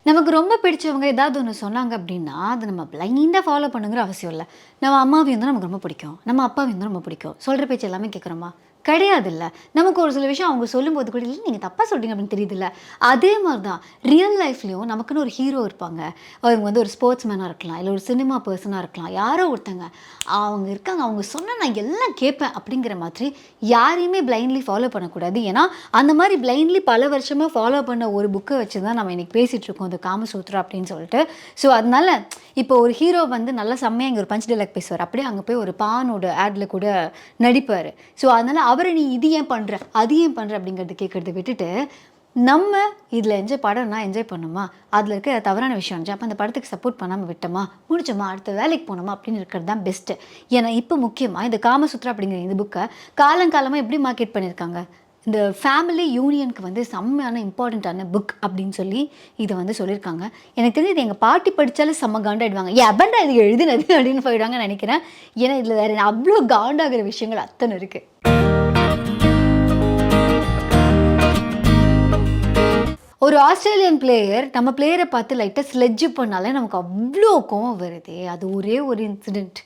நமக்கு ரொம்ப பிடிச்சவங்க ஏதாவது ஒன்று சொன்னாங்க அப்படின்னா அது நம்ம பிளைண்டாக ஃபாலோ பண்ணுங்கிற அவசியம் இல்லை. நம்ம அம்மாவையும் தான் நமக்கு ரொம்ப பிடிக்கும், நம்ம அப்பாவையும் தான் ரொம்ப பிடிக்கும், சொல்கிற பேச்சு எல்லாமே கேட்குறோமா? கிடையாது இல்லை. நமக்கு ஒரு சில விஷயம் அவங்க சொல்லும்போது கூட இல்லை நீங்கள் தப்பாக சொல்கிறீங்க அப்படின்னு தெரியுதுல்ல. அதே மாதிரி தான் ரியல் லைஃப்லேயும் நமக்குன்னு ஒரு ஹீரோ இருப்பாங்க. அவங்க வந்து ஒரு ஸ்போர்ட்ஸ் மேனாக இருக்கலாம், இல்லை ஒரு சினிமா பர்சனாக இருக்கலாம், யாரோ ஒருத்தங்க அவங்க இருக்காங்க, அவங்க சொன்னால் நான் எல்லாம் கேட்பேன் அப்படிங்கிற மாதிரி யாரையுமே பிளைண்ட்லி ஃபாலோ பண்ணக்கூடாது. ஏன்னா அந்த மாதிரி பிளைண்ட்லி பல வருஷமாக ஃபாலோ பண்ண ஒரு புக்கை வச்சு தான் நம்ம இன்றைக்கி பேசிகிட்டு இருக்கோம், இந்த காமசூத்ரா அப்படின்னு சொல்லிட்டு. ஸோ அதனால இப்போ ஒரு ஹீரோ வந்து நல்லா செம்மையாக இங்கே ஒரு பஞ்ச் டைலாக் பேசுவார், அப்படியே அங்கே போய் ஒரு பானோட ஆடில் கூட நடிப்பார். ஸோ அதனால் அவரை நீ இது ஏன் பண்ணுற அது ஏன் பண்ணுற அப்படிங்கிறது கேட்குறத விட்டுட்டு நம்ம இதில் என்ஜாய் படம்னா என்ஜாய் பண்ணோமா, அதில் இருக்க தவறான விஷயம் இருந்துச்சு அப்போ அந்த படத்துக்கு சப்போர்ட் பண்ணாமல் விட்டோமா, முடிச்சோமா, அடுத்த வேலைக்கு போனோமா அப்படின்னு இருக்கிறது தான் பெஸ்ட்டு. ஏன்னா இப்போ முக்கியமாக இந்த காமசூத்ரா அப்படிங்கிற இந்த புக்கை காலங்காலமாக எப்படி மார்க்கெட் பண்ணியிருக்காங்க, இந்த ஃபேமிலி யூனியனுக்கு வந்து செம்மையான இம்பார்ட்டண்ட்டான புக் அப்படின்னு சொல்லி இதை வந்து சொல்லியிருக்காங்க. எனக்கு தெரிஞ்சு இது எங்கள் பாட்டி படித்தாலே செம்ம காண்டாயிடுவாங்க, எபண்டா இது எழுதுனது அப்படின்னு போயிடுவாங்கன்னு நினைக்கிறேன். ஏன்னா இதில் வேறு அவ்வளோ காண்டாகிற விஷயங்கள் அத்தனை இருக்குது. ஒரு ஆஸ்திரேலியன் பிளேயர் நம்ம பிளேயரை பார்த்து லைட்டாக ஸ்லெட்ஜ் பண்ணாலே நமக்கு அவ்வளோ கோவம் வருது. அது ஒரே ஒரு இன்சிடெண்ட்,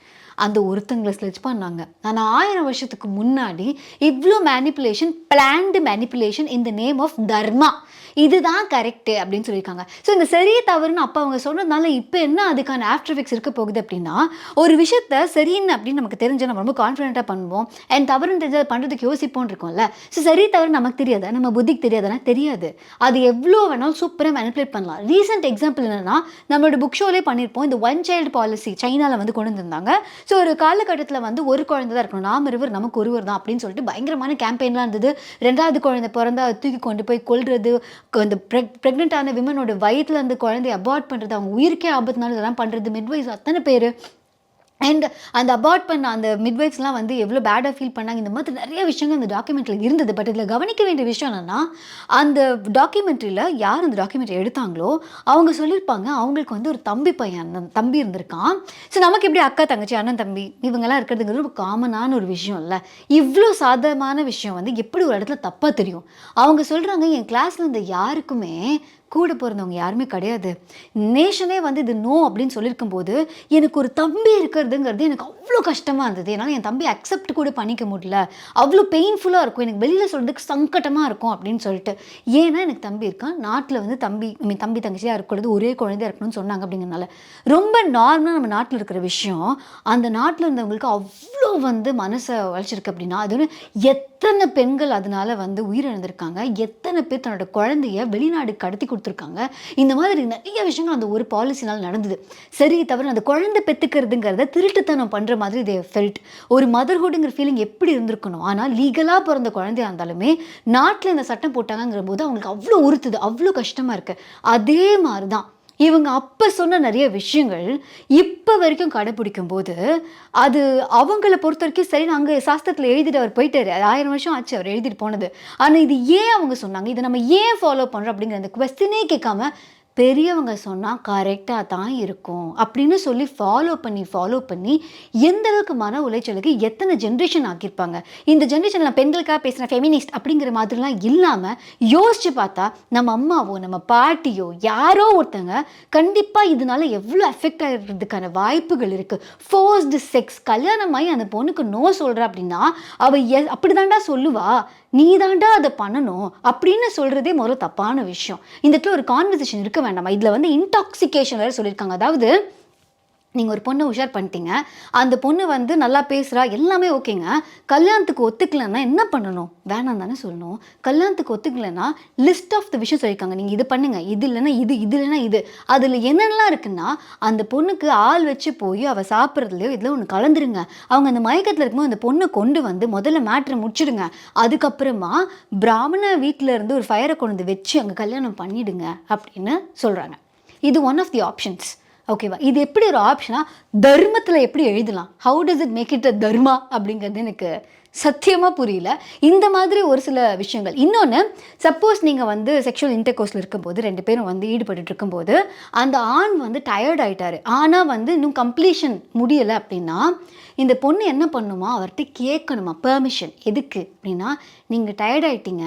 அந்த ஒருத்தங்களை ஸ்லெட்ஜ் பண்ணாங்க. ஆனால் 1000 வருஷத்துக்கு முன்னாடி இவ்வளோ manipulation, planned manipulation in the name of dharma, இதுதான் கரெக்டு அப்படின்னு சொல்லியிருக்காங்க. ஸோ இந்த சரியை தவறுன்னு அப்போ அவங்க சொன்னதுனால இப்போ என்ன அதுக்கான ஆஃப்டர் எஃபெக்ட்ஸ் இருக்க போகுது அப்படின்னா, ஒரு விஷயத்த சரின்னு அப்படின்னு நமக்கு தெரிஞ்சால் நம்ம ரொம்ப கான்ஃபிடென்ட்டாக பண்ணுவோம், அண்ட் தவறுன்னு தெரிஞ்சு அதை பண்ணுறதுக்கு யோசிப்போன்னு இருக்கோம்ல. ஸோ சரி தவறு நமக்கு தெரியாதா, நம்ம புத்திக்கு தெரியாதானா? தெரியாது. அது எவ்வளோ வேணாலும் சூப்பராக மேனிப்புலேட் பண்ணலாம். ரீசெண்ட் எக்ஸாம்பிள் என்னென்னா நம்மளோட புக் ஷோலே பண்ணியிருப்போம், இந்த ஒன் சைல்டு பாலிசி சைனாவில் வந்து கொண்டு வந்திருந்தாங்க. ஸோ ஒரு காலகட்டத்தில் வந்து ஒரு குழந்தை தான் இருக்கணும், நாம் இருவர் நமக்கு ஒருவர் தான் அப்படின்னு சொல்லிட்டு பயங்கரமான கேம்பெயின்லாம் இருந்தது. 2வது குழந்தை பிறந்தா தூக்கி கொண்டு போய் கொல்றது, அந்த ப்ரெக்னென்ட்டான விமனோட வயிற்றில் அந்த குழந்தைய அபார்ட் பண்ணுறது, அவங்க உயிருக்கே ஆபத்துனால இதெல்லாம் பண்ணுறது, மிட்வைஸ் அத்தனை பேர், அண்ட் அந்த அபார்ட் பண்ண அந்த மிட்வைஃப்ஸ்லாம் வந்து எவ்வளோ பேடாக ஃபீல் பண்ணாங்க. இந்த மாதிரி நிறைய விஷயங்கள் அந்த டாக்குமெண்ட்ரியில் இருந்தது. பட் இதில் கவனிக்க வேண்டிய விஷயம் என்னென்னா, அந்த டாக்குமெண்ட்ரியில் யார் அந்த டாக்குமெண்ட்ரி எடுத்தாங்களோ அவங்க சொல்லியிருப்பாங்க அவங்களுக்கு வந்து ஒரு தம்பி இருந்திருக்கான். ஸோ நமக்கு எப்படி அக்கா தங்கச்சி அண்ணன் தம்பி இவங்கெல்லாம் இருக்கிறதுங்கிறது ஒரு காமனான ஒரு விஷயம் இல்லை. இவ்வளோ சாதாரணமான விஷயம் வந்து எப்படி ஒரு இடத்துல தப்பாக தெரியும். அவங்க சொல்கிறாங்க என் கிளாஸில் இருந்த யாருக்குமே கூட பிறந்தவங்க யாருமே கிடையாது, நேஷனே வந்து இது நோ அப்படின்னு சொல்லியிருக்கும் போது எனக்கு ஒரு தம்பி இருக்கிறதுங்கிறது எனக்கு அவ்வளோ கஷ்டமாக இருந்தது. என்னால் என் தம்பி அக்செப்ட் கூட பண்ணிக்க முடியல, அவ்வளோ பெயின்ஃபுல்லாக இருக்கும், எனக்கு வெளியில் சொல்கிறதுக்கு சங்கட்டமாக இருக்கும் அப்படின்னு சொல்லிட்டு. ஏன்னா எனக்கு தம்பி இருக்கான், நாட்டில் வந்து தம்பி தங்கச்சியாக இருக்கக்கூடாது, ஒரே குழந்தையாக இருக்கணும்னு சொன்னாங்க அப்படிங்கிறனால. ரொம்ப நார்மலாக நம்ம நாட்டில் இருக்கிற விஷயம் அந்த நாட்டில் இருந்தவங்களுக்கு அவ்வளோ வந்து மனசை வளைச்சிருக்கு அப்படின்னா, அது வந்து எத்தனை பெண்கள் அதனால வந்து உயிரிழந்திருக்காங்க, எத்தனை பேர் தன்னோட குழந்தைய வெளிநாடு கடத்தி கொடுத்துருக்காங்க. இந்த மாதிரி நிறைய விஷயங்கள் அந்த ஒரு பாலிசினால் நடந்தது. சரி தவிர அந்த குழந்தை பெற்றுக்கிறதுங்கிறத திருட்டுத்தனம் பண்ணுற மாதிரி தே ஃபெல்ட். ஒரு மதர்ஹுட்டுங்கிற ஃபீலிங் எப்படி இருந்திருக்கணும். ஆனால் லீகலாக பிறந்த குழந்தையாக இருந்தாலுமே நாட்டில் இந்த சட்டம் போட்டாங்கிற போது அவங்களுக்கு அவ்வளோ உறுத்துது, அவ்வளோ கஷ்டமாக இருக்குது. அதே மாதிரி தான் இவங்க அப்போ சொன்ன நிறைய விஷயங்கள் இப்போ வரைக்கும் கடைப்பிடிக்கும் போது அது அவங்கள பொறுத்த வரைக்கும் சரி, அங்கே சாஸ்திரத்தில் எழுதிட்டு அவர் போயிட்டாரு, 1000 வருஷம் ஆச்சு அவர் எழுதிட்டு போனது. ஆனால் இது ஏன் அவங்க சொன்னாங்க, இதை நம்ம ஏன் ஃபாலோ பண்ணுறோம் அப்படிங்கிற அந்த குவெஸ்டினே கேட்காம பெரியவங்க சொன்னால் கரெக்டாக தான் இருக்கும் அப்படின்னு சொல்லி ஃபாலோ பண்ணி எந்த அளவுக்கு மன உளைச்சலுக்கு எத்தனை ஜென்ரேஷன் ஆக்கியிருப்பாங்க. இந்த ஜென்ரேஷனில் பெண்களுக்காக பேசுகிற ஃபெமினிஸ்ட் அப்படிங்கிற மாதிரிலாம் இல்லாமல் யோசிச்சு பார்த்தா நம்ம அம்மாவோ நம்ம பாட்டியோ யாரோ ஒருத்தங்க கண்டிப்பாக இதனால எவ்வளோ எஃபெக்ட் ஆகிறதுக்கான வாய்ப்புகள் இருக்குது. ஃபோர்ஸ்டு செக்ஸ், கல்யாணமாகி அந்த பொண்ணுக்கு நோ சொல்கிறா அப்படின்னா அவள் அப்படி தாண்டா சொல்லுவா, நீ தாண்டா அதை பண்ணணும் அப்படின்னு சொல்கிறதே முதல்ல தப்பான விஷயம். இந்த இடத்துல ஒரு கான்வர்சேஷன் இருக்க வேண்டாமா. இதில் வந்து இன்டாக்சிகேஷன் வேறு சொல்லியிருக்காங்க. அதாவது நீங்கள் ஒரு பொண்ணை உஷார் பண்ணிட்டீங்க, அந்த பொண்ணு வந்து நல்லா பேசுகிறா, எல்லாமே ஓகேங்க, கல்யாணத்துக்கு ஒத்துக்கலைன்னா என்ன பண்ணணும், வேணாம் தானே சொல்லணும். கல்யாணத்துக்கு ஒத்துக்கலைன்னா லிஸ்ட் ஆஃப் த விஷயம் சொல்லியிருக்காங்க, நீங்கள் இது பண்ணுங்கள், இது இல்லைன்னா இது இல்லைன்னா இது. அதில் என்னென்னலாம் இருக்குன்னா அந்த பொண்ணுக்கு ஆள் வச்சு போய் அவள் சாப்பிட்றதுலையோ இதில் ஒன்று கலந்துருங்க. அவங்க அந்த மயக்கத்தில் இருக்கும்போது அந்த பொண்ணை கொண்டு வந்து முதல்ல மேட்ரை முடிச்சிடுங்க. அதுக்கப்புறமா பிராமண வீட்டில் இருந்து ஒரு ஃபயரை கொண்டு வந்து வச்சு அங்கே கல்யாணம் பண்ணிடுங்க அப்படின்னு சொல்கிறாங்க. இது ஒன் ஆஃப் தி ஆப்ஷன்ஸ். ஓகேவா? இது எப்படி ஒரு ஆப்ஷனா தர்மத்தில் எப்படி எழுதலாம், how does it make it a dharma அப்படிங்கிறது எனக்கு சத்தியமாக புரியல. இந்த மாதிரி ஒரு சில விஷயங்கள். இன்னொன்று, சப்போஸ் நீங்கள் வந்து செக்ஷுவல் இன்டர்கோர்ஸில் இருக்கும்போது 2 பேரும் வந்து ஈடுபட்டு இருக்கும்போது அந்த ஆண் வந்து டயர்ட் ஆகிட்டாரு, ஆனால் வந்து இன்னும் கம்ப்ளீஷன் முடியலை அப்படின்னா இந்த பொண்ணு என்ன பண்ணுமா, அவர்கிட்ட கேட்கணுமா பெர்மிஷன். எதுக்கு அப்படின்னா, நீங்கள் டயர்ட் ஆகிட்டீங்க,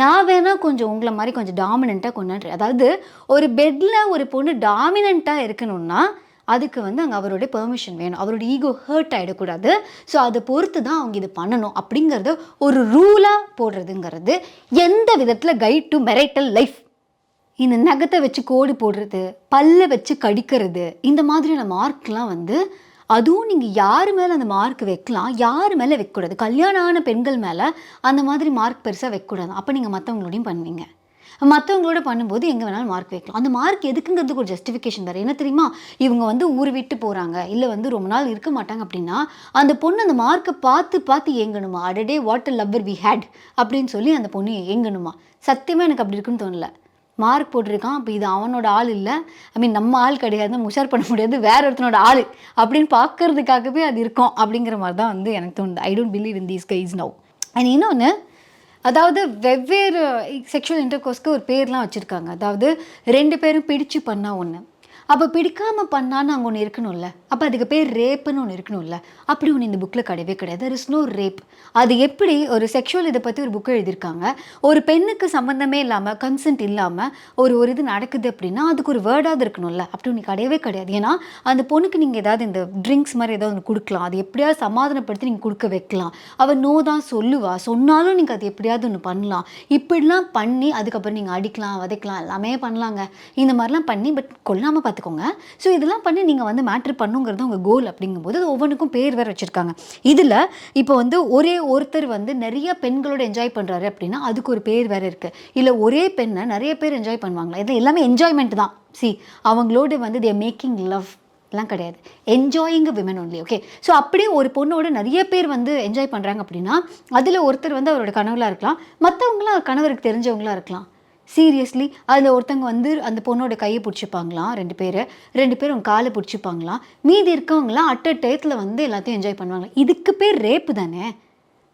நான் வேணால் கொஞ்சம் உங்களை மாதிரி கொஞ்சம் டாமினண்ட்டாக கொண்டாடுறேன். அதாவது ஒரு பெட்டில் ஒரு பொண்ணு டாமினண்ட்டாக இருக்கணும்னா அதுக்கு வந்து அங்கே அவருடைய பெர்மிஷன் வேணும். அவரோட ஈகோ ஹர்ட் ஆகிடக்கூடாது. ஸோ அதை பொறுத்து தான் அவங்க இது பண்ணணும் அப்படிங்கிறத ஒரு ரூலாக போடுறதுங்கிறது எந்த விதத்தில் கைட் டு மெரைட்டல் லைஃப். இந்த நகத்தை வச்சு கோடு போடுறது, பல்ல வச்சு கடிக்கிறது, இந்த மாதிரியான மார்க்லாம் வந்து அதுவும் நீங்கள் யார் மேலே அந்த மார்க் வைக்கலாம், யார் மேலே வைக்கக்கூடாது. கல்யாணம் ஆன பெண்கள் மேலே அந்த மாதிரி மார்க் பெருசாக வைக்கக்கூடாது. அப்போ நீங்கள் மற்றவங்களோடையும் பண்ணுவீங்க. மற்றவங்களோட பண்ணும்போது எங்கே வேணாலும் மார்க் வைக்கலாம். அந்த மார்க் எதுக்குங்கிறதுக்கு ஒரு ஜஸ்டிஃபிகேஷன் வேறு. என்ன தெரியுமா, இவங்க வந்து ஊர் விட்டு போகிறாங்க, இல்லை வந்து ரொம்ப நாள் இருக்க மாட்டாங்க அப்படின்னா அந்த பொண்ணு அந்த மார்க்கை பார்த்து பார்த்து ஏங்கணுமா. அடடே what a lover we hate அப்படின்னு சொல்லி அந்த பொண்ணு ஏங்கணுமா. சத்தியமாக எனக்கு அப்படி இருக்குன்னு தோணலை. மார்க் போட்டிருக்கான், அப்போ இது அவனோட ஆள் இல்லை, ஐ மீன் நம்ம ஆள் கிடையாது, நம்ம உஷார் பண்ண முடியாது, வேற ஒருத்தனோட ஆள் அப்படின்னு பார்க்கறதுக்காகவே அது இருக்கும் அப்படிங்கிற மாதிரி தான் வந்து எனக்கு தோணுது. I don't believe in these guys now. And இன்னொன்று, அதாவது வெவ்வேறு செக்ஷுவல் இன்டர்கோர்ஸ்க்கு ஒரு பேர்லாம் வச்சுருக்காங்க. அதாவது 2 பேரும் பிடிச்சு பண்ணால் ஒன்று, அப்போ பிடிக்காமல் பண்ணான்னு அங்கே ஒன்று இருக்கணும்ல, அப்போ அதுக்கு பேர் ரேப்புன்னு ஒன்று இருக்கணும்ல. அப்படி ஒன்று இந்த புக்கில் கிடையவே கிடையாது. There is no rape. அது எப்படி ஒரு செக்ஷுவல் இதை பற்றி ஒரு புக்கு எழுதியிருக்காங்க, ஒரு பெண்ணுக்கு சம்மந்தமே இல்லாமல் கன்சென்ட் இல்லாமல் ஒரு இது நடக்குது அப்படின்னா அதுக்கு ஒரு வேர்டாவது இருக்கணும்ல. அப்படி ஒன்று கிடையவே கிடையாது. ஏன்னா அந்த பொண்ணுக்கு நீங்கள் ஏதாவது இந்த ட்ரிங்க்ஸ் மாதிரி ஏதாவது ஒன்று கொடுக்கலாம், அது எப்படியாவது சமாதானப்படுத்தி நீங்கள் கொடுக்க வைக்கலாம். அவள் நோ தான் சொல்லுவா, சொன்னாலும் நீங்கள் அது எப்படியாவது ஒன்று பண்ணலாம். இப்படிலாம் பண்ணி அதுக்கப்புறம் நீங்கள் அடிக்கலாம், வதைக்கலாம், எல்லாமே பண்ணலாங்க. இந்த மாதிரிலாம் பண்ணி பட் கொல்லாமல் பார்த்துக்கோங்க. ஸோ இதெல்லாம் பண்ணி நீங்கள் வந்து மேட்ரு பண்ணுங்கிறது உங்கள் கோல். அப்படிங்கும்போது அது ஒவ்வொன்றுக்கும் பேர் வேறு வச்சுருக்காங்க. இதில் இப்போ வந்து ஒரே ஒருத்தர் வந்து நிறைய பெண்களோட என்ஜாய் பண்ணுறாரு அப்படின்னா அதுக்கு ஒரு பேர் வேறு இருக்குது. இல்லை ஒரே பெண்ணை நிறைய பேர் என்ஜாய் பண்ணுவாங்களா, இது எல்லாமே என்ஜாய்மெண்ட் தான். அவங்களோட வந்து தே மேக்கிங் லவ் எல்லாம் கிடையாது, enjoying women only. Okay, so அப்படியே ஒரு பொண்ணோட நிறைய பேர் வந்து என்ஜாய் பண்ணுறாங்க அப்படின்னா அதில் ஒருத்தர் வந்து அவரோட கனவுலாக இருக்கலாம், மற்றவங்களாம் கணவருக்கு தெரிஞ்சவங்களாக இருக்கலாம். சீரியஸ்லி அதில் ஒருத்தங்க வந்து அந்த பொண்ணோட கையை பிடிச்சிப்பாங்களாம், 2 பேரும் காலை பிடிச்சிப்பாங்களாம், மீதி இருக்கவங்களாம் அட் அ டயத்தில் வந்து எல்லாத்தையும் என்ஜாய் பண்ணுவாங்க. இதுக்கு பேர் ரேப்பு தானே.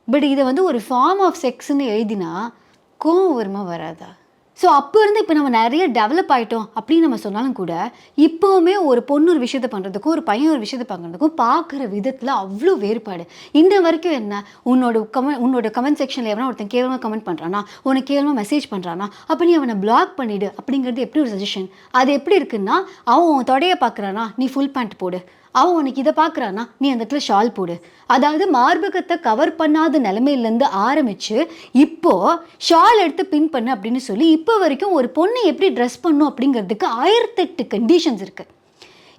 பட் இதை வந்து ஒரு ஃபார்ம் ஆஃப் செக்ஸ்ன்னு எழுதினா கோவம் வருமா வராதா? ஸோ அப்போ இருந்து இப்போ நம்ம நிறைய டெவலப் ஆகிட்டோம் அப்படின்னு நம்ம சொன்னாலும் கூட இப்போவுமே ஒரு பொண்ணு ஒரு விஷயத்தை பண்ணுறதுக்கும் ஒரு பையன் ஒரு விஷயத்தை பண்ணுறதுக்கும் பார்க்குற விதத்தில் அவ்வளோ வேறுபாடு. இன்ன வரைக்கும் என்ன, உன்னோட கமெண்ட் செக்ஷனில் எவனா ஒருத்தன் கேவலமாக கமெண்ட் பண்ணுறானா, உனக்கு கேவலமாக மெசேஜ் பண்ணுறானா, அப்போ நீ அவனை பிளாக் பண்ணிவிடு அப்படிங்கிறது எப்படி ஒரு சஜஷன்? அது எப்படி இருக்குன்னா, அவன் தொடையை பார்க்குறானா நீ ஃபுல் பேண்ட் போடு, அவன் உனக்கு இதை பார்க்குறானா நீ அந்த இடத்துல ஷால் போடு. அதாவது மார்பகத்தை கவர் பண்ணாத நிலைமையிலேருந்து ஆரம்பித்து இப்போது ஷால் எடுத்து பின் பண்ணு அப்படின்னு சொல்லி இப்போ வரைக்கும் ஒரு பொண்ணை எப்படி ட்ரெஸ் பண்ணும் அப்படிங்கிறதுக்கு 1008 கண்டிஷன்ஸ் இருக்குது.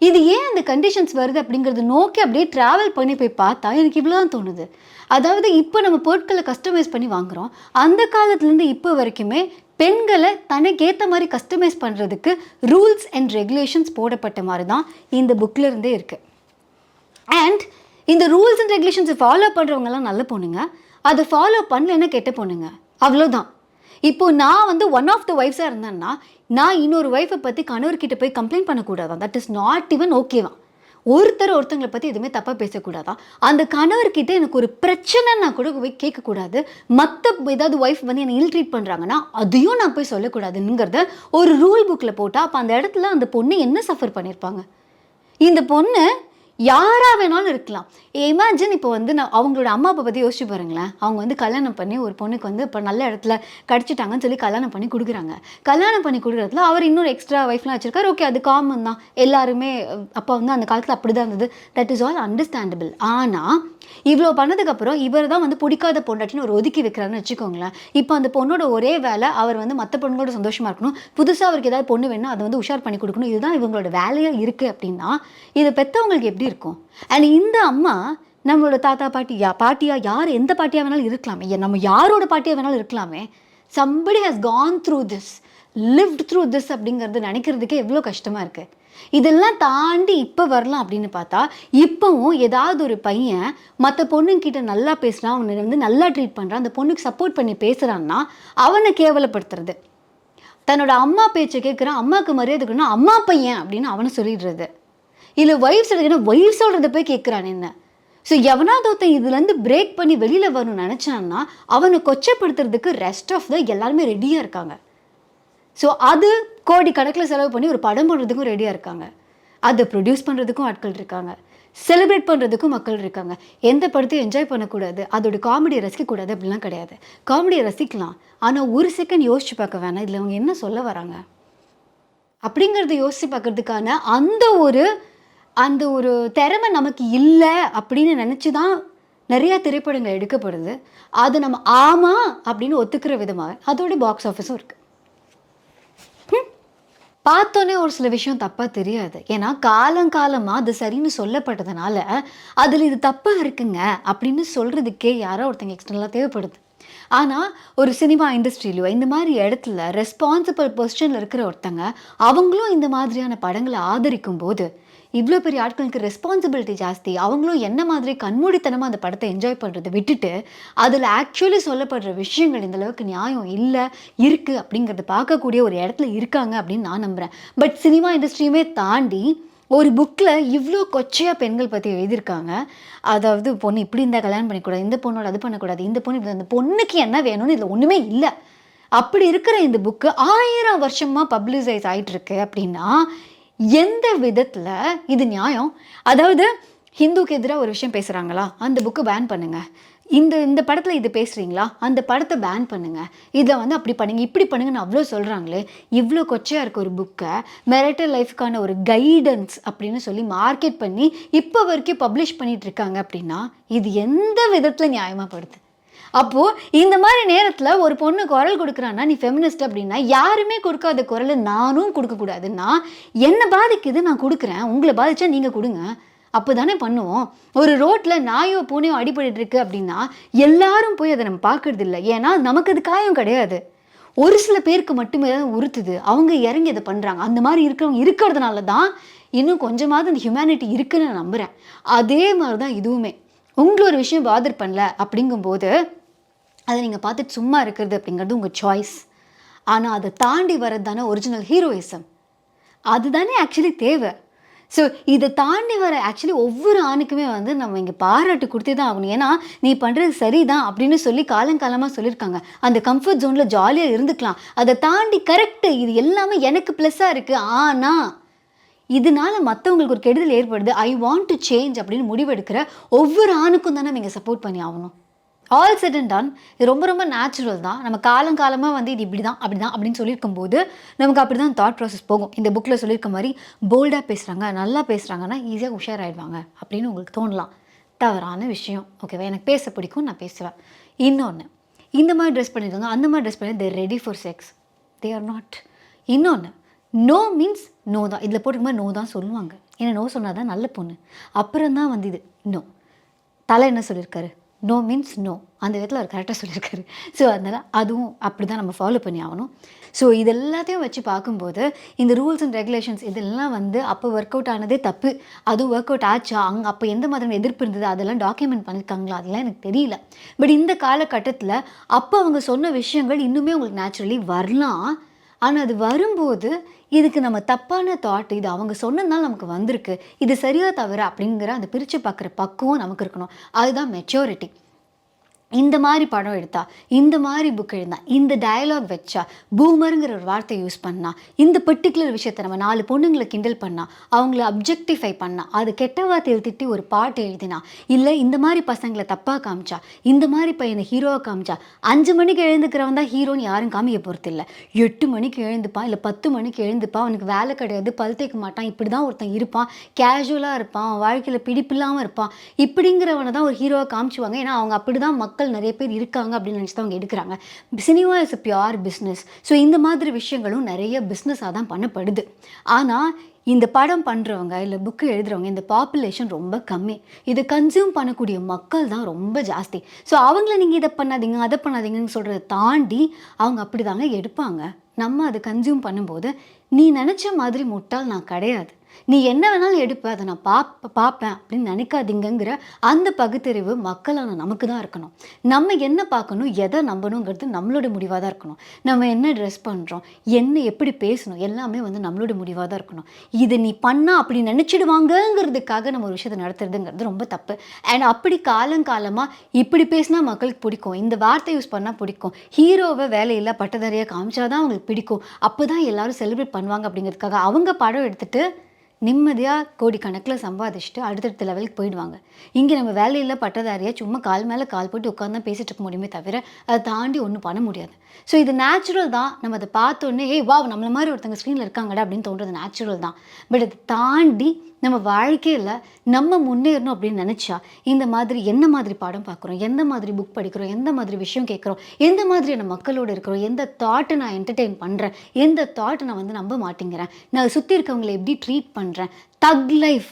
இது ஏன் அந்த கண்டிஷன்ஸ் வருது அப்படிங்கிறது நோக்கி அப்படியே ட்ராவல் பண்ணி போய் பார்த்தா எனக்கு இவ்வளோ தான் தோணுது. அதாவது இப்போ நம்ம பொருட்களை கஸ்டமைஸ் பண்ணி வாங்குகிறோம், அந்த காலத்துலேருந்து இப்போ வரைக்குமே பெண்களை தனக்கேற்ற மாதிரி கஸ்டமைஸ் பண்ணுறதுக்கு ரூல்ஸ் அண்ட் ரெகுலேஷன்ஸ் போடப்பட்ட மாதிரி தான் இந்த புக்கில் இருந்தே இருக்குது. அண்ட் இந்த ரூல்ஸ் அண்ட் ரெகுலேஷன்ஸை ஃபாலோ பண்ணுறவங்கலாம் நல்ல பொண்ணுங்க, அதை ஃபாலோ பண்ணலன்னா கெட்ட பொண்ணுங்க, அவ்வளோதான். இப்போது நான் வந்து ஒன் ஆஃப் த ஒய்ஃப்ஸாக இருந்தேன்னா நான் இன்னொரு ஒய்ஃபை பற்றி கணவர்கிட்ட போய் கம்ப்ளைண்ட் பண்ணக்கூடாதான். தட் இஸ் நாட் ஈவன் ஓகேவா. ஒருத்தங்களை பற்றி எதுவுமே தப்பாக பேசக்கூடாதான். அந்த கணவர்கிட்ட எனக்கு ஒரு பிரச்சனைன்னா கூட போய் கேட்கக்கூடாது. மற்ற ஏதாவது ஒய்ஃப் வந்து என்னை இல் ட்ரீட் பண்ணுறாங்கன்னா அதையும் நான் போய் சொல்லக்கூடாதுங்கிறத ஒரு ரூல் புக்கில் போட்டால் அப்போ அந்த இடத்துல அந்த பொண்ணு என்ன சஃபர் பண்ணியிருப்பாங்க? இந்த பொண்ணு யாராக வேணாலும் இருக்கலாம். இமேஜின் இப்போ வந்து நான் அவங்களோட அம்மா அப்பா பற்றி யோசிச்சு பாருங்களேன். அவங்க வந்து கல்யாணம் பண்ணி ஒரு பொண்ணுக்கு வந்து இப்போ நல்ல இடத்துல கிடச்சிட்டாங்கன்னு சொல்லி கல்யாணம் பண்ணி கொடுக்குறாங்க. கல்யாணம் பண்ணி கொடுக்குறதுல அவர் இன்னொரு எக்ஸ்ட்ரா ஒய்ஃப்லாம் வச்சுருக்காரு. ஓகே, அது காமன் தான், எல்லாருமே அப்போ வந்து அந்த காலத்தில் அப்படி தான் இருந்தது. That is all understandable. ஆனால் இவ்வளோ பண்ணதுக்கப்புறம் இவர் தான் வந்து பிடிக்காத பொண்டாட்டின்னு ஒரு ஒதுக்கி வைக்கிறாருன்னு வச்சுக்கோங்களேன். இப்போ அந்த பொண்ணோட ஒரே வேலை அவர் வந்து மற்ற பொண்ணுங்களோட சந்தோஷமாக இருக்கணும், புதுசாக அவருக்கு ஏதாவது பொண்ணு வேணும் அதை வந்து உஷார் பண்ணி கொடுக்கணும், இதுதான் இவங்களோட வேலையாக இருக்குது அப்படின்னா இதை பெற்றவங்களுக்கு எப்படி இருக்கும்? அண்ட் இந்த அம்மா நம்மளோட தாத்தா பாட்டியா யார் எந்த பாட்டியாக வேணாலும் இருக்கலாமே, நம்ம யாரோட பாட்டியாக வேணாலும் இருக்கலாமே. somebody has gone through this, lived through this அப்படிங்கிறது நினைக்கிறதுக்கே எவ்வளோ கஷ்டமாக இருக்குது. இதெல்லாம் தாண்டி இப்போ வரலாம் அப்படின்னு பார்த்தா இப்போவும் ஏதாவது ஒரு பையன் மற்ற பொண்ணுங்கிட்ட நல்லா பேசுகிறான், அவனை வந்து நல்லா ட்ரீட் பண்ணுறான், அந்த பொண்ணுக்கு சப்போர்ட் பண்ணி பேசுகிறான்னா அவனை கேவலப்படுத்துறது. தன்னோட அம்மா பேச்சை கேட்குறான், அம்மாவுக்கு மரியாதை கொடுக்கணும், அம்மா பையன் அப்படின்னு அவனை சொல்லிடுறது. இல்லை ஒய்ஃப் சொல்கிறதுன்னா ஒய்ஃப் சொல்கிறத போய் கேட்குறான். என்ன ஸோ எவனாவது ஒருத்தன் இதுலேருந்து பிரேக் பண்ணி வெளியில் வரணும்னு நினச்சான்னா அவனை கொச்சப்படுத்துறதுக்கு ரெஸ்ட் ஆஃப் த எல்லாருமே ரெடியாக இருக்காங்க. ஸோ அது கோடி கணக்கில் செலவு பண்ணி ஒரு படம் பண்ணுறதுக்கும் ரெடியாக இருக்காங்க. அதை ப்ரொடியூஸ் பண்ணுறதுக்கும் ஆட்கள் இருக்காங்க. செலிப்ரேட் பண்ணுறதுக்கும் மக்கள் இருக்காங்க. எந்த படத்தையும் என்ஜாய் பண்ணக்கூடாது, அதோட காமெடியை ரசிக்கக்கூடாது அப்படிலாம் கிடையாது. காமெடியை ரசிக்கலாம், ஆனால் ஒரு செகண்ட் யோசிச்சு பார்க்க வேணாம் இதில் அவங்க என்ன சொல்ல வராங்க அப்படிங்கிறத யோசித்து பார்க்கறதுக்கான அந்த ஒரு திறமை நமக்கு இல்லை அப்படின்னு நினச்சி தான் நிறையா திரைப்படங்கள் எடுக்கப்படுது. அது நம்ம ஆமாம் அப்படின்னு ஒத்துக்கிற விதமாக அதோட பாக்ஸ் ஆஃபீஸும் இருக்குது. பார்த்தோன்னே ஒரு சில விஷயம் தப்பாக தெரியாது. ஏன்னா காலங்காலமாக அது சரின்னு சொல்லப்பட்டதுனால அதில் இது தப்பாக இருக்குங்க அப்படின்னு சொல்கிறதுக்கே யாரோ ஒருத்தங்க எக்ஸ்டர்னலாக தேவைப்படுது. ஆனால் ஒரு சினிமா இண்டஸ்ட்ரியிலையோ இந்த மாதிரி இடத்துல ரெஸ்பான்சிபிள் பொசிஷனில் இருக்கிற ஒருத்தங்க அவங்களும் இந்த மாதிரியான படங்களை ஆதரிக்கும் போது இவ்வளோ பெரிய ஆட்களுக்கு ரெஸ்பான்சிபிலிட்டி ஜாஸ்தி. அவங்களும் என்ன மாதிரி கண்மூடித்தனமாக அந்த படத்தை என்ஜாய் பண்ணுறதை விட்டுட்டு அதில் ஆக்சுவலி சொல்லப்படுற விஷயங்கள் இந்த அளவுக்கு நியாயம் இல்லை இருக்குது அப்படிங்கிறத பார்க்கக்கூடிய ஒரு இடத்துல இருக்காங்க அப்படின்னு நான் நம்புகிறேன். பட் சினிமா இண்டஸ்ட்ரியுமே தாண்டி ஒரு புக்கில் இவ்வளோ கொச்சையாக பெண்கள் பற்றி எழுதியிருக்காங்க. அதாவது பொண்ணு இப்படி இருந்தால் கல்யாணம் பண்ணிக்கூடாது, இந்த பொண்ணோட அது பண்ணக்கூடாது, இந்த பொண்ணு இப்படி, அந்த பொண்ணுக்கு என்ன வேணும்னு இதில் ஒன்றுமே இல்லை. அப்படி இருக்கிற இந்த புக்கு 1000 வருஷமாக பப்ளிசைஸ் ஆகிட்டுருக்கு அப்படின்னா எந்த விதத்தில் இது நியாயம்? அதாவது ஹிந்துக்கு எதிராக ஒரு விஷயம் பேசுகிறாங்களா, அந்த புக்கு பேன் பண்ணுங்கள். இந்த படத்தில் இது பேசுகிறீங்களா, அந்த படத்தை பேன் பண்ணுங்கள். இதை அப்படி பண்ணுங்கள் இப்படி பண்ணுங்கன்னு அவ்வளோ சொல்கிறாங்களே. இவ்வளோ கொச்சையாக இருக்க ஒரு புக்கை மெரிட்டல் லைஃப்க்கான ஒரு கைடன்ஸ் அப்படின்னு சொல்லி மார்க்கெட் பண்ணி இப்போ வரைக்கும் பப்ளிஷ் பண்ணிகிட்டு இருக்காங்க அப்படின்னா இது எந்த விதத்தில் நியாயமாகப்படுது? அப்போது இந்த மாதிரி நேரத்தில் ஒரு பொண்ணு குரல் கொடுக்குறான்னா நீ ஃபெமினிஸ்ட் அப்படின்னா யாருமே கொடுக்காத குரல் நானும் கொடுக்கக்கூடாதுன்னா என்னை பாதிக்குது, நான் கொடுக்குறேன், உங்களை பாதிச்சா நீங்கள் கொடுங்க, அப்போ தானே பண்ணுவோம். ஒரு ரோட்டில் நாயோ பூனையோ அடிபட்டு இருக்கு அப்படின்னா எல்லாரும் போய் அதை நம்ம பார்க்கறது இல்லை. ஏன்னா நமக்கு அது காயம் கிடையாது. ஒரு சில பேருக்கு மட்டுமே தான் உறுத்துது, அவங்க இறங்கி அதை பண்ணுறாங்க. அந்த மாதிரி இருக்கிறதுனால தான் இன்னும் கொஞ்சமாவது அந்த ஹியூமனிட்டி இருக்குன்னு நான் நம்புகிறேன். அதே மாதிரி தான் இதுவுமே உங்களை ஒரு விஷயம் பாதர் பண்ணல அப்படிங்கும்போது அதை நீங்கள் பார்த்துட்டு சும்மா இருக்கிறது அப்படிங்கிறது உங்கள் சாய்ஸ். ஆனால் அதை தாண்டி வர்றது தானே ஒரிஜினல் ஹீரோயிசம். அதுதானே ஆக்சுவலி தேவை. ஸோ இதை தாண்டி வர ஆக்சுவலி ஒவ்வொரு ஆணுக்குமே நம்ம இங்கே பாராட்டு கொடுத்தே தான் ஆகணும். ஏன்னா நீ பண்ணுறது சரிதான் அப்படின்னு சொல்லி காலங்காலமாக சொல்லியிருக்காங்க. அந்த கம்ஃபர்ட் ஜோனில் ஜாலியாக இருந்துக்கலாம். அதை தாண்டி கரெக்டு இது எல்லாமே எனக்கு ப்ளஸ்ஸாக இருக்குது, ஆனால் இதனால மற்றவங்களுக்கு ஒரு கெடுதல் ஏற்படுது, ஐ வாண்ட் டு சேஞ்ச் அப்படின்னு முடிவெடுக்கிற ஒவ்வொரு ஆணுக்கும் தானே நீங்கள் சப்போர்ட் பண்ணி ஆகணும். ஆல் செட் அண்ட் டன் இது ரொம்ப ரொம்ப நேச்சுரல் தான். நம்ம காலங்காலமாக இது இப்படி தான் அப்படி தான் அப்படின்னு சொல்லியிருக்கும் போது நமக்கு அப்படி தான் தாட் ப்ராசஸ் போகும். இந்த புக்கில் சொல்லியிருக்க மாதிரி போல்டாக பேசுகிறாங்க, நல்லா பேசுகிறாங்கன்னா ஈஸியாக உஷாராயிடுவாங்க அப்படின்னு உங்களுக்கு தோணலாம். தவறான விஷயம். ஓகேவா, எனக்கு பேச பிடிக்கும், நான் பேசுவேன். இன்னொன்று, இந்த மாதிரி ட்ரெஸ் பண்ணியிருக்காங்க, அந்த மாதிரி ட்ரெஸ் பண்ணி they're ready for sex, they are not. இன்னொன்று, நோ மீன்ஸ் நோ தான். இதில் போட்டுக்கு மாதிரி நோ தான் சொல்லுவாங்க. ஏன்னா நோ சொன்னால் தான் நல்ல பொண்ணு. அப்புறம் தான் இது நோ. தலை என்ன சொல்லியிருக்காரு, நோ மீன்ஸ் நோ. அந்த விதத்தில் அவர் கரெக்டாக சொல்லியிருக்காரு. ஸோ அதனால் அதுவும் அப்படி தான் நம்ம ஃபாலோ பண்ணி ஆகணும். ஸோ இது எல்லாத்தையும் வச்சு பார்க்கும்போது இந்த ரூல்ஸ் அண்ட் ரெகுலேஷன்ஸ் இதெல்லாம் அப்போ ஒர்க் அவுட் ஆனதே தப்பு. அதுவும் ஒர்க் அவுட் ஆச்சா, அப்போ எந்த மாதிரியான எதிர்ப்பு இருந்தது அதெல்லாம் டாக்குமெண்ட் பண்ணியிருக்காங்களா, அதெல்லாம் எனக்கு தெரியல. பட் இந்த காலகட்டத்தில் அப்போ அவங்க சொன்ன விஷயங்கள் இன்னுமே உங்களுக்கு நேச்சுரலி வரலாம். ஆனால் அது வரும்போது இதுக்கு நம்ம தப்பான தாட், இது அவங்க சொன்னதுனால நமக்கு வந்திருக்கு, இது சரியா தவிர அப்படிங்கிற அந்த பிரித்து பார்க்குற பக்குவம் நமக்கு இருக்கணும். அதுதான் மெச்சூரிட்டி. இந்த மாதிரி படம் எடுத்தா, இந்த மாதிரி புக் எழுந்தா, இந்த டயலாக் வச்சா, பூமருங்கிற ஒரு வார்த்தையை யூஸ் பண்ணா, இந்த பர்டிகுலர் விஷயத்தை நம்ம 4 பொண்ணுங்களை கிண்டல் பண்ணா, அவங்கள அப்ஜெக்டிஃபை பண்ணா, அது கெட்ட வார்த்தையை திட்டி ஒரு பாட்டு எழுதினா, இல்லை இந்த மாதிரி பசங்களை தப்பாக காமிச்சா, இந்த மாதிரி பையனை ஹீரோவை காமிச்சா, 5 மணிக்கு எழுந்துக்கிறவன் தான் ஹீரோன்னு யாரும் காமிக்க போகிறது இல்லை. 8 மணிக்கு எழுந்துப்பான், இல்லை 10 மணிக்கு எழுந்துப்பான், அவனுக்கு வேலை கிடையாது, பல் தேய்க்க மாட்டான், இப்படி தான் ஒருத்தன் இருப்பான், கேஷுவலாக இருப்பான், வாழ்க்கையில் பிடிப்பு இல்லாமல் இருப்பான், இப்படிங்கிறவனை தான் ஒரு ஹீரோவை காமிச்சுவாங்க. ஏன்னா அவங்க அப்படி தான் மக்கள் நிறைய பேர் இருக்காங்க அப்படின்னு நினச்சி தான் அவங்க எடுக்கிறாங்க. Cinema is a pure business. So இந்த மாதிரி விஷயங்களும் நிறைய பிஸ்னஸாக தான் பண்ணப்படுது. ஆனால் இந்த படம் பண்ணுறவங்க இல்லை புக்கு எழுதுகிறவங்க இந்த பாப்புலேஷன் ரொம்ப கம்மி. இதை கன்சியூம் பண்ணக்கூடிய மக்கள் தான் ரொம்ப ஜாஸ்தி. ஸோ அவங்கள நீங்கள் இதை பண்ணாதீங்க அதை பண்ணாதீங்கன்னு சொல்கிறத தாண்டி அவங்க அப்படி தாங்க எடுப்பாங்க. நம்ம அதை கன்சியூம் பண்ணும்போது நீ நினச்ச மாதிரி முட்டாள் நான் கிடையாது, நீ என்ன வேணாலும் எடுப்ப, அதை நான் பார்ப்பேன் அப்படின்னு நினைக்காதீங்கங்கிற அந்த பகுத்தறிவு மக்களான நமக்கு தான் இருக்கணும். நம்ம என்ன பார்க்கணும், எதை நம்பணுங்கிறது நம்மளோட முடிவாக தான் இருக்கணும். நம்ம என்ன ட்ரெஸ் பண்ணுறோம், என்ன எப்படி பேசணும், எல்லாமே வந்து நம்மளோட முடிவாக தான் இருக்கணும். இது நீ பண்ணா அப்படி நினச்சிடுவாங்கங்கிறதுக்காக நம்ம ஒரு விஷயத்தை நடத்துறதுங்கிறது ரொம்ப தப்பு. அண்ட் அப்படி காலங்காலமாக இப்படி பேசினா மக்களுக்கு பிடிக்கும், இந்த வார்த்தை யூஸ் பண்ணால் பிடிக்கும், ஹீரோவை வேலையில்லா பட்டதாரியாக காமிச்சாதான் அவங்களுக்கு பிடிக்கும், அப்போ தான் எல்லாரும் செலிப்ரேட் பண்ணுவாங்க அப்படிங்கிறதுக்காக அவங்க படம் எடுத்துகிட்டு நிம்மதியாக கோடிக்கணக்கில் சம்பாதிச்சுட்டு அடுத்தடுத்த லெவலுக்கு போயிடுவாங்க. இங்கே நம்ம வேலையில் பட்டதாரியாக சும்மா கால் மேலே கால் போட்டு உட்காந்து தான் பேசிகிட்டு இருக்க முடியுமே தவிர அதை தாண்டி ஒன்றும் பண்ண முடியாது. ஸோ இது நேச்சுரல் தான். நம்ம அதை பார்த்தோன்னே வா நம்மள மாதிரி ஒருத்தங்க ஸ்க்ரீனில் இருக்காங்கடா அப்படின்னு தோன்றது நேச்சுரல் தான். பட் அதை தாண்டி நம்ம வாழ்க்கையில் நம்ம முன்னேறணும் அப்படின்னு நினச்சா இந்த மாதிரி என்ன மாதிரி பாடம் பார்க்குறோம், எந்த மாதிரி புக் படிக்கிறோம், எந்த மாதிரி விஷயம் கேட்குறோம், எந்த மாதிரியான மக்களோடு இருக்கிறோம், எந்த தாட்டை நான் என்டர்டெயின் பண்ணுறேன், எந்த தாட்டை நான் வந்து நம்ப மாட்டேங்கிறேன், நான் சுற்றி இருக்கவங்களை எப்படி ட்ரீட் பண்ணுறேன். தக் லைஃப்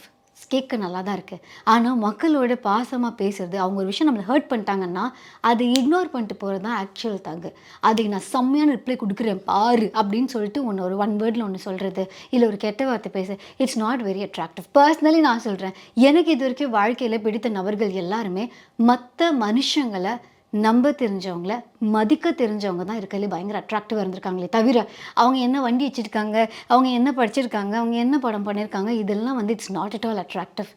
கேட்க நல்லா தான் இருக்குது. ஆனால் மக்களோட பாசமாக பேசுறது, அவங்க ஒரு விஷயம் நம்மளை ஹர்ட் பண்ணிட்டாங்கன்னா அதை இக்னோர் பண்ணிட்டு போகிறது தான் ஆக்சுவல் தகு. அதுக்கு நான் செம்மையான ரிப்ளை கொடுக்குறேன் பாரு அப்படின்னு சொல்லிட்டு ஒரு ஒன் வேர்டில் ஒன்று சொல்கிறது, இல்லை ஒரு கெட்ட வார்த்தை பேச, it's not very attractive. Personally நான் சொல்கிறேன், எனக்கு இது வரைக்கும் வாழ்க்கையில் பிடித்த நபர்கள் எல்லாருமே மற்ற மனுஷங்களை நம்ப தெரிஞ்சவங்கள, மதிக்க தெரிஞ்சவங்க தான் இருக்கிறதுலே பயங்கர அட்ராக்டிவாக இருந்திருக்காங்களே தவிர அவங்க என்ன வண்டி வச்சுருக்காங்க, அவங்க என்ன படிச்சிருக்காங்க, அவங்க என்ன படம் பண்ணியிருக்காங்க, இதெல்லாம் வந்து it's not at all attractive.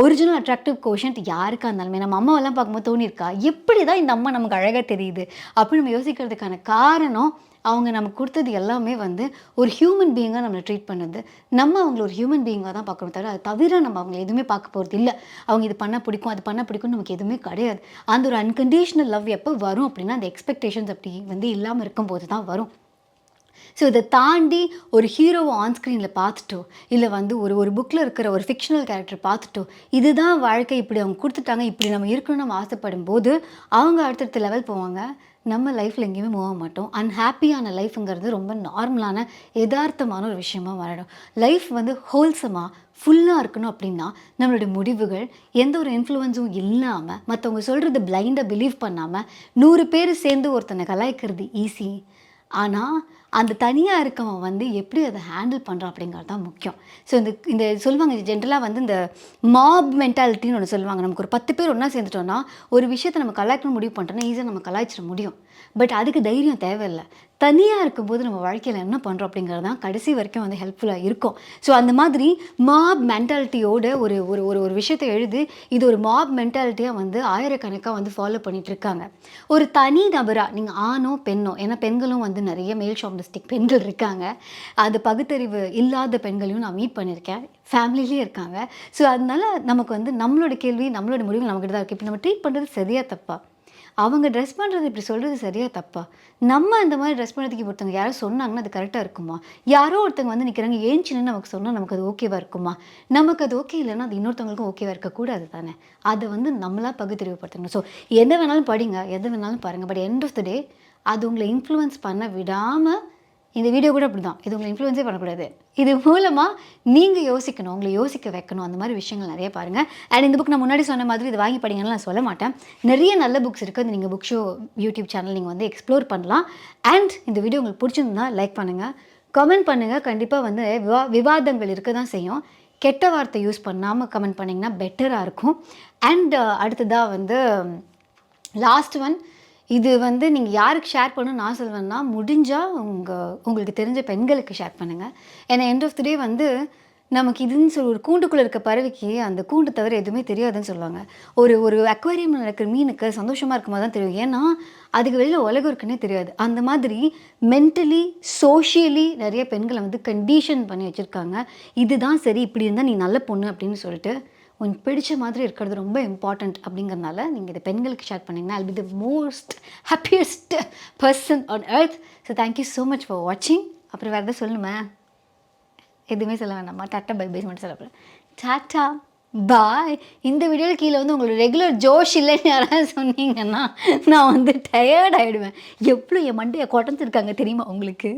Original attractive quotient யாருக்காக இருந்தாலுமே நம்ம அம்மாவெல்லாம் பார்க்கும்போது தோணியிருக்கா, எப்படி தான் இந்த அம்மா நமக்கு அழகாக தெரியுது அப்படின்னு நம்ம யோசிக்கிறதுக்கான காரணம் அவங்க நமக்கு கொடுத்தது எல்லாமே வந்து ஒரு ஹியூமன் பீயிங்காக நம்மளை ட்ரீட் பண்ணுது. நம்ம அவங்கள ஒரு ஹியூமன் பீயிங்காக தான் பார்க்கணும் தவிர அது தவிர நம்ம அவங்களை எதுவுமே பார்க்க போகிறது இல்லை. அவங்க இது பண்ணால் பிடிக்கும், அது பண்ணால் பிடிக்கும்னு நமக்கு எதுவுமே கிடையாது. அந்த ஒரு அன்கண்டிஷனல் லவ் எப்போ வரும் அப்படின்னா அந்த எக்ஸ்பெக்டேஷன்ஸ் அப்படி வந்து இல்லாமல் இருக்கும்போது தான் வரும். ஸோ இதை தாண்டி ஒரு ஹீரோவை ஆன் ஸ்க்ரீனில் பார்த்துட்டோ, இல்லை வந்து ஒரு புக்கில் இருக்கிற ஒரு ஃபிக்ஷனல் கேரக்டர் பார்த்துட்டோ, இதுதான் வாழ்க்கை, இப்படி அவங்க கொடுத்துட்டாங்க, இப்படி நம்ம இருக்கணும்னு நம்ம ஆசைப்படும் போது அவங்க அடுத்தடுத்த லெவல் போவாங்க. நம்ம லைஃப்பில் எங்கேயுமே மூவ மாட்டோம். அன்ஹாப்பியான லைஃப்ங்கிறது ரொம்ப நார்மலான யதார்த்தமான ஒரு விஷயமா மாறிடும். லைஃப் வந்து ஹோல்சமாக ஃபுல்லாக இருக்கணும் அப்படின்னா நம்மளுடைய முடிவுகள் எந்த ஒரு இன்ஃப்ளூயன்ஸும் இல்லாமல், மற்றவங்க சொல்கிறது பிளைண்டாக பிலீவ் பண்ணாமல் 100 பேர் சேர்ந்து ஒருத்தனை கலாய்க்கிறது ஈஸி. ஆனால் அந்த தனியாக இருக்கவன் வந்து எப்படி அதை ஹேண்டில் பண்ணுறான் அப்படிங்கிறது தான் முக்கியம். ஸோ இந்த சொல்லுவாங்க ஜென்ரலாக வந்து இந்த மாப் மென்டாலிட்டின்னு ஒன்று சொல்லுவாங்க. நமக்கு ஒரு 10 பேர் ஒன்றா சேர்ந்துட்டோன்னா ஒரு விஷயத்தை நம்ம கலாய்க்கணும் முடிவு பண்ணிட்டோன்னா ஈஸியாக நம்ம கலாய்ச்சிட முடியும். பட் அதுக்கு தைரியம் தேவையில்லை. தனியாக இருக்கும்போது நம்ம வாழ்க்கையில் என்ன பண்ணுறோம் அப்படிங்கிறது தான் கடைசி வரைக்கும் வந்து ஹெல்ப்ஃபுல்லாக இருக்கும். ஸோ அந்த மாதிரி மாப் மென்டாலிட்டியோட ஒரு ஒரு ஒரு ஒரு விஷயத்தை எழுதி இது ஒரு மாப் மென்டாலிட்டியாக வந்து ஆயிரக்கணக்காக வந்து ஃபாலோ பண்ணிகிட்டு இருக்காங்க. ஒரு தனி நபராக நீங்கள் ஆணோ பெண்ணோ, ஏன்னா பெண்களும் வந்து நிறைய மேல் ஷாப்டிஸ்டிக் பெண்கள் இருக்காங்க, அது பகுத்தறிவு இல்லாத பெண்களையும் நான் மீட் பண்ணியிருக்கேன், ஃபேமிலிலேயே இருக்காங்க. ஸோ அதனால நமக்கு வந்து நம்மளோட கேள்வி, நம்மளோட முடிவு நம்மக்கிட்ட தான் இருக்குது. இப்போ நம்ம ட்ரீட் பண்ணுறது சரியாக தப்பா, அவங்க ட்ரெஸ் பண்ணுறது இப்படி சொல்கிறது சரியா தப்பா, நம்ம அந்த மாதிரி ட்ரெஸ் பண்ணுறதுக்கு ஒருத்தவங்க யாரோ சொன்னாங்கன்னா அது கரெக்டாக இருக்குமா, யாரோ ஒருத்தவங்க வந்து நிற்கிறாங்க ஏஞ்சின்னு நமக்கு சொன்னால் நமக்கு அது ஓகேவாக இருக்குமா, நமக்கு அது ஓகே இல்லைன்னா அது இன்னொருத்தவங்களுக்கும் ஓகேவாக இருக்கக்கூடாது தானே. அதை வந்து நம்மளாக பகுத்தறிவுப்படுத்தணும். ஸோ எதை வேணாலும் படிங்க, எதை வேணாலும் பாருங்கள், பட் எண்ட் ஆஃப் த டே அது உங்களை இன்ஃப்ளூயன்ஸ் பண்ண விடாமல், இந்த வீடியோ கூட அப்படி தான், இது உங்களை இன்ஃப்ளூயன்ஸே பண்ணக்கூடாது. இது மூலமாக நீங்கள் யோசிக்கணும், உங்களை யோசிக்க வைக்கணும். அந்த மாதிரி விஷயங்கள் நிறைய பாருங்கள். அண்ட் இந்த புக் நான் முன்னாடி சொன்ன மாதிரி இது வாங்கி படிங்கன்னு நான் சொல்ல மாட்டேன். நிறைய நல்ல புக்ஸ் இருக்குது. அது நீங்கள் புக் ஷோ யூடியூப் சேனல் நீங்கள் வந்து எக்ஸ்ப்ளோர் பண்ணலாம். அண்ட் இந்த வீடியோ உங்களுக்கு பிடிச்சிருந்தா லைக் பண்ணுங்கள், கமெண்ட் பண்ணுங்கள். கண்டிப்பாக வந்து விவாதங்கள் இருக்க தான் செய்யும். கெட்ட வார்த்தை யூஸ் பண்ணாமல் கமெண்ட் பண்ணிங்கன்னா பெட்டராக இருக்கும். அண்ட் அடுத்ததாக வந்து லாஸ்ட் ஒன், இது வந்து நீங்கள் யாருக்கு ஷேர் பண்ணணும்னு நான் சொல்வேன்னா, முடிஞ்சால் உங்களுக்கு தெரிஞ்ச பெண்களுக்கு ஷேர் பண்ணுங்கள். ஏன்னா எண்ட் ஆஃப் தி டே வந்து நமக்கு இதுன்னு சொல்லி ஒரு கூண்டுக்குள்ளே இருக்க பறவைக்கு அந்த கூண்டு தவிர எதுவுமே தெரியாதுன்னு சொல்லுவாங்க. ஒரு அக்வாரியமில் நடக்கிற மீனுக்கு சந்தோஷமாக இருக்கும்போது தான் தெரியும், ஏன்னா அதுக்கு வெளியில் உலகம் இருக்குன்னே தெரியாது. அந்த மாதிரி மென்டலி சோஷியலி நிறைய பெண்களை வந்து கண்டிஷன் பண்ணி வச்சுருக்காங்க. இதுதான் சரி, இப்படி இருந்தால் நீ நல்ல பொண்ணு அப்படின்னு சொல்லிட்டு. உங்களுக்கு பிடிச்ச மாதிரி இருக்கிறது ரொம்ப இம்பார்ட்டண்ட் அப்படிங்கிறதுனால நீங்கள் இதை பெண்களுக்கு ஷேர் பண்ணிங்கன்னா I'll be the most happiest person on earth. So thank you so much for watching. அப்புறம் வேறு எதாவது சொல்லணுமா? எதுவுமே சொல்ல வேண்டாமா? டாட்டா பை பை மட்டும் சொல்லப்போகிறேன். டாட்டா பாய். இந்த வீடியோவில் கீழே வந்து உங்களுக்கு ரெகுலர் ஜோஷ் இல்லைன்னு யாராவது சொன்னீங்கன்னா நான் வந்து டயர்ட் ஆகிடுவேன். எவ்வளோ என் மண்டையை குடஞ்சிருக்காங்க தெரியுமா உங்களுக்கு?